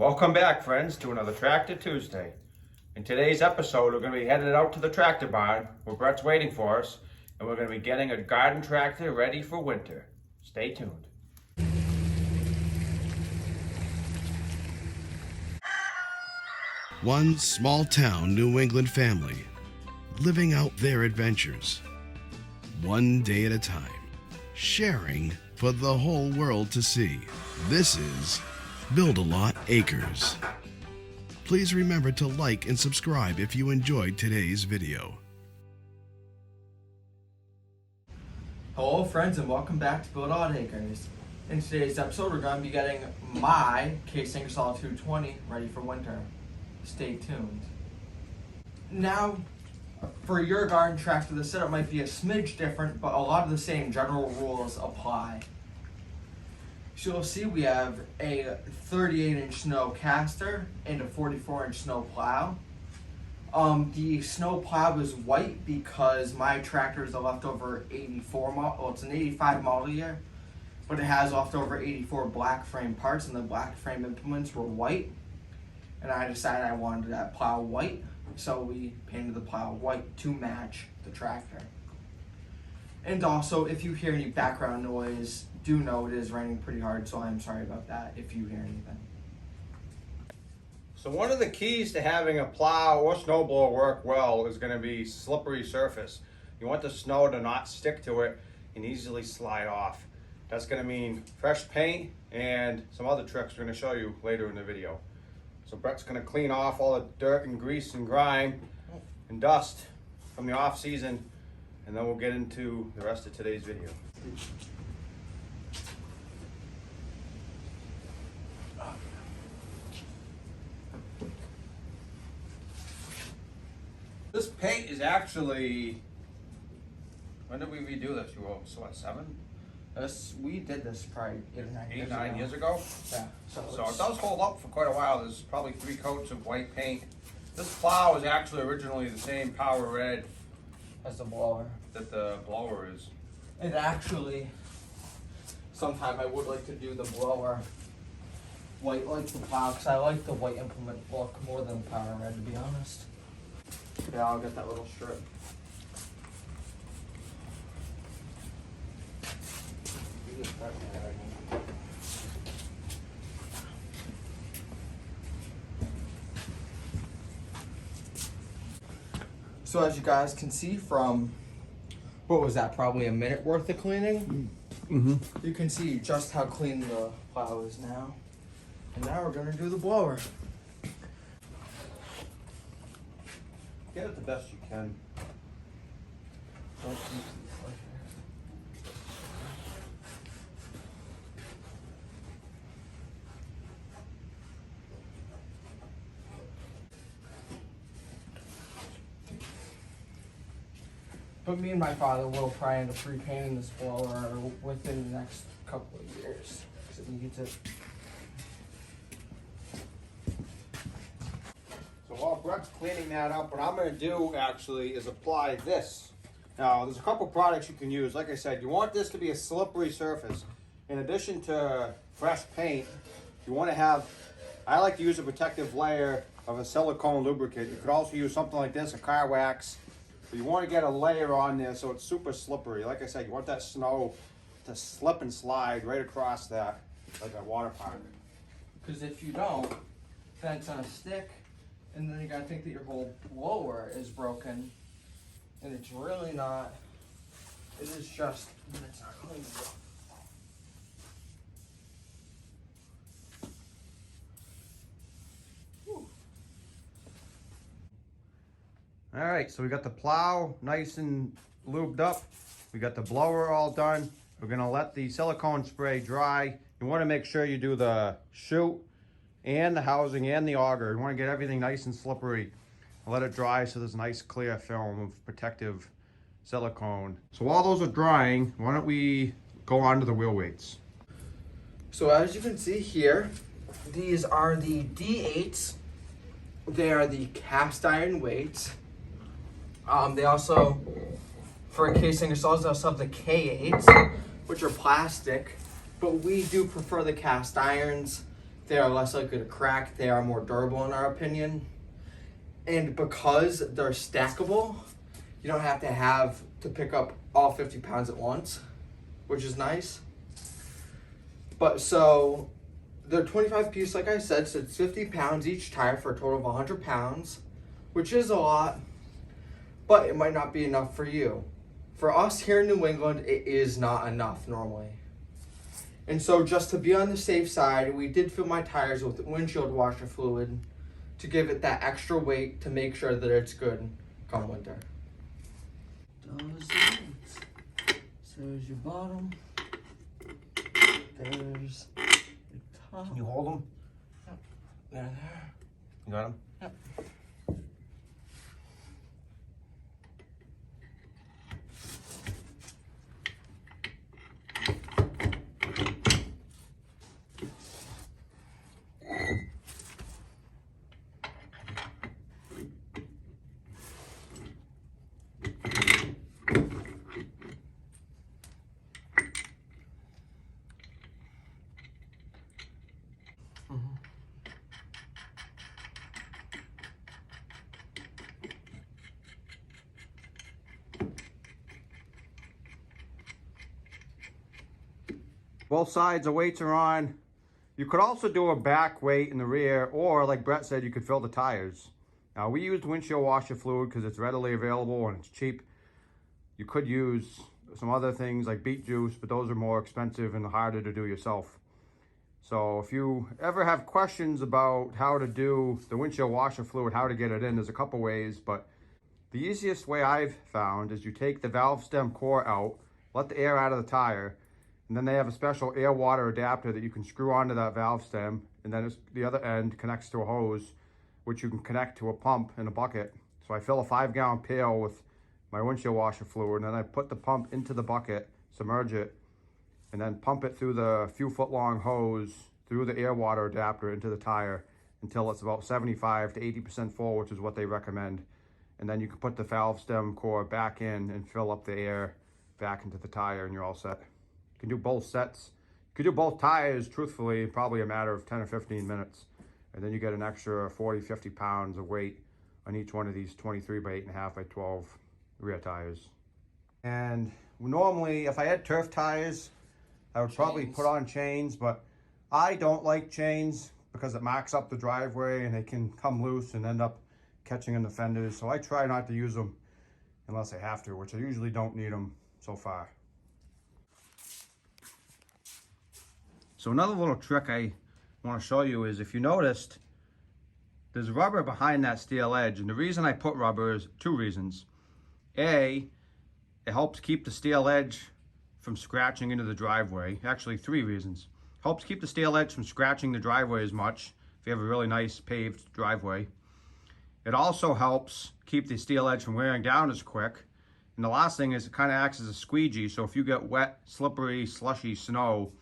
Welcome back, friends, to another Tractor Tuesday. In today's episode, we're going to be headed out to the tractor barn where Brett's waiting for us, and we're going to be getting a garden tractor ready for winter. Stay tuned. One small town New England family living out their adventures, one day at a time, sharing for the whole world to see. This is Build-A-Lot Acres. Please remember to like and subscribe if you enjoyed today's video. Hello friends and welcome back to Build-A-Lot Acres. In today's episode we're going to be getting my Case Ingersoll 220 ready for winter. Stay tuned. Now, for your garden tractor, the setup might be a smidge different, but a lot of the same general rules apply. So you'll see we have a 38-inch snow caster and a 44-inch snow plow. The snow plow is white because my tractor is a leftover 84 model. Well, it's an 85 model year, but it has leftover 84 black frame parts, and the black frame implements were white. And I decided I wanted that plow white, so we painted the plow white to match the tractor. And also, if you hear any background noise, do know it is raining pretty hard, so I'm sorry about that if you hear anything. So one of the keys to having a plow or snowblower work well is going to be slippery surface. You want the snow to not stick to it and easily slide off. That's going to mean fresh paint and some other tricks we're going to show you later in the video. So Brett's going to clean off all the dirt and grease and grime and dust from the off season, and then we'll get into the rest of today's video. This paint is actually, when did we redo this? You were, so what, 7? We did this probably 8 or 9 years ago? Yeah. So it does hold up for quite a while. There's probably 3 coats of white paint. This plow is actually originally the same power red as the blower. that the blower is. And actually, sometime I would like to do the blower white like the plow, because I like the white implement look more than the power red, to be honest. Yeah, I'll get that little strip. So as you guys can see from, what was that, probably a minute worth of cleaning? You can see just how clean the plow is now. And now we're gonna do the blower. Get it the best you can. But me and my father will probably end up repainting this blower within the next couple of years, because it needs it. So while Brett's cleaning that up, what I'm going to do actually is apply this. Now, there's a couple products you can use. Like I said, you want this to be a slippery surface. In addition to fresh paint, you want to have, I like to use a protective layer of a silicone lubricant. You could also use something like this, a car wax. But you want to get a layer on there so it's super slippery. Like I said, you want that snow to slip and slide right across that, like a water park. Because if you don't, then it's gonna stick, and then you're gonna think that your whole blower is broken, and it's really not. It is just that it's not clean enough. All right, so we got the plow nice and lubed up. We got the blower all done. We're gonna let the silicone spray dry. You wanna make sure you do the chute and the housing and the auger. You wanna get everything nice and slippery. Let it dry so there's a nice clear film of protective silicone. So while those are drying, why don't we go on to the wheel weights. So as you can see here, these are the D8s. They are the cast iron weights. They also, for Case Ingersolls, they also have the K8s, which are plastic, but we do prefer the cast irons. they are less likely to crack. They are more durable in our opinion. And because they're stackable, you don't have to pick up all 50 pounds at once, which is nice. But so they're 25 piece, like I said, so it's 50 pounds each tire for a total of 100 pounds, which is a lot, but it might not be enough for you. For us here in New England, it is not enough normally. And so just to be on the safe side, we did fill my tires with windshield washer fluid to give it that extra weight to make sure that it's good come winter. So there's your bottom. There's your top. Can you hold them? Yep. There. You got them? Yep. Both sides the weights are on. You could also do a back weight in the rear, or like Brett said, you could fill the tires. Now we used windshield washer fluid because it's readily available and it's cheap. You could use some other things like beet juice, but those are more expensive and harder to do yourself. So if you ever have questions about how to do the windshield washer fluid, how to get it in, there's a couple ways, but the easiest way I've found is you take the valve stem core out, let the air out of the tire, and then they have a special air water adapter that you can screw onto that valve stem, and then the other end connects to a hose, which you can connect to a pump in a bucket. So I fill a 5-gallon pail with my windshield washer fluid, and then I put the pump into the bucket, submerge it, and then pump it through the few foot long hose through the air water adapter into the tire until it's about 75 to 80% full, which is what they recommend. And then you can put the valve stem core back in and fill up the air back into the tire, and you're all set. You can do both sets. You can do both tires, truthfully, in probably a matter of 10 or 15 minutes. And then you get an extra 40, 50 pounds of weight on each one of these 23 by 8.5 by 12 rear tires. And normally, if I had turf tires, I would probably put on chains, but I don't like chains because it marks up the driveway and they can come loose and end up catching in the fenders. So I try not to use them unless I have to, which I usually don't need them so far. So another little trick I want to show you is, if you noticed, there's rubber behind that steel edge. And the reason I put rubber is 2 reasons. A, it helps keep the steel edge from scratching into the driveway. Actually, 3 reasons. Helps keep the steel edge from scratching the driveway as much if you have a really nice paved driveway. It also helps keep the steel edge from wearing down as quick. And the last thing is it kind of acts as a squeegee. So if you get wet, slippery, slushy snow,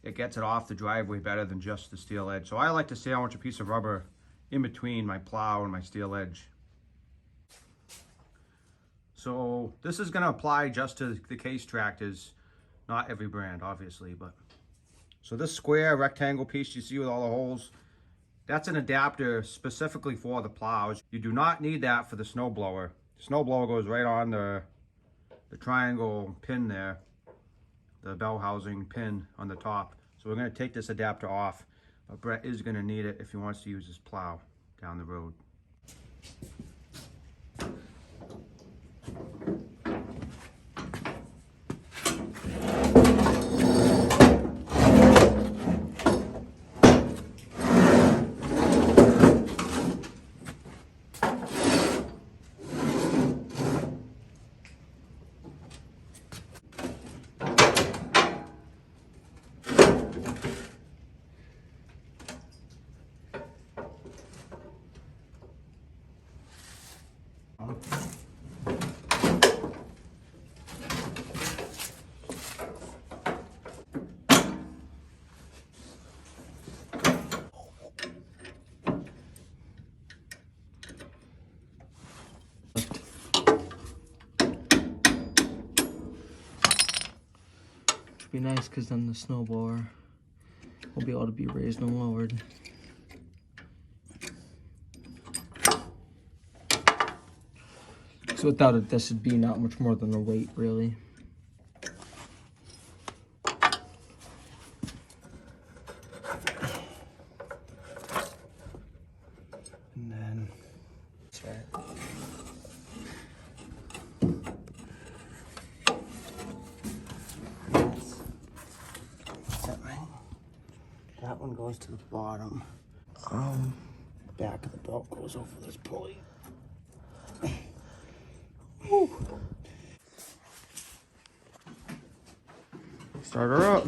it gets it off the driveway better than just the steel edge. So I like to sandwich a piece of rubber in between my plow and my steel edge. So this is going to apply just to the case tractors, not every brand, obviously. But so this square rectangle piece you see with all the holes, that's an adapter specifically for the plows. You do not need that for the snowblower. The snowblower goes right on the triangle pin there, the bell housing pin on the top. So we're going to take this adapter off, but Brett is going to need it if he wants to use his plow down the road. Be nice, because then the snowblower will be able to be raised and lowered. So without it, this would be not much more than a weight, really. And then that's right. That right. That one goes to the bottom. The back of the belt goes over this pulley. Whew. Start her up.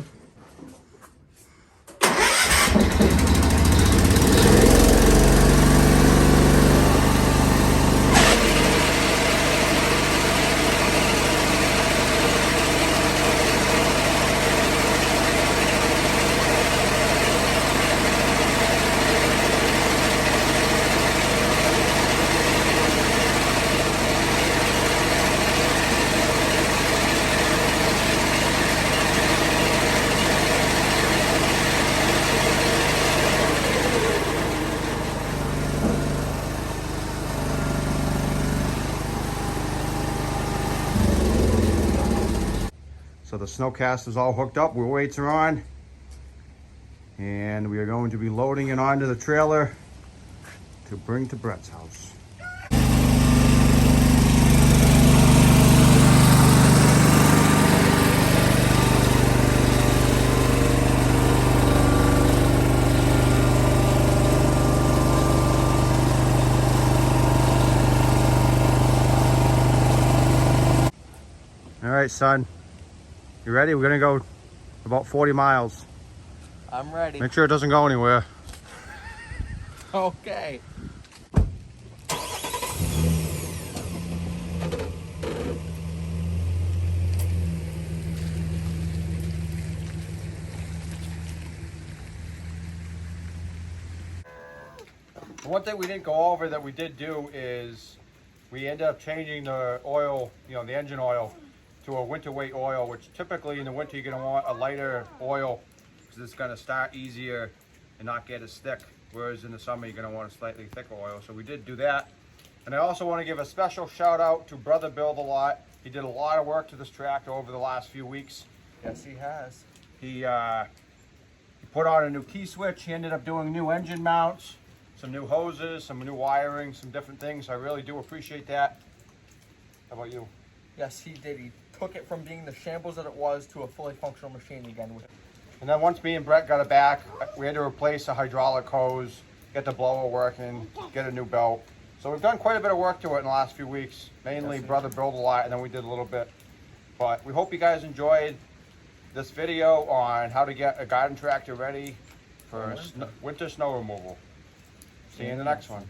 So the snowcast is all hooked up, our weights are on, and we are going to be loading it onto the trailer to bring to Brett's house. All right, son. You ready? We're gonna go about 40 miles. I'm ready. Make sure it doesn't go anywhere. Okay. One thing we didn't go over that we did do is we ended up changing the oil, the engine oil, to a winter weight oil, which typically in the winter you're going to want a lighter oil because it's going to start easier and not get as thick, whereas in the summer you're going to want a slightly thicker oil. So we did do that. And I also want to give a special shout out to Brother Build a Lot. He did a lot of work to this tractor over the last few weeks. Yes, he has. He put on a new key switch. He ended up doing new engine mounts, some new hoses, some new wiring, some different things. I really do appreciate that. How about you? Yes, he did. He took it from being the shambles that it was to a fully functional machine again. And then once me and Brett got it back, we had to replace a hydraulic hose, get the blower working, get a new belt. So we've done quite a bit of work to it in the last few weeks. Mainly Brother Build a Lot, and then we did a little bit. But we hope you guys enjoyed this video on how to get a garden tractor ready for winter snow removal. See you in the next one.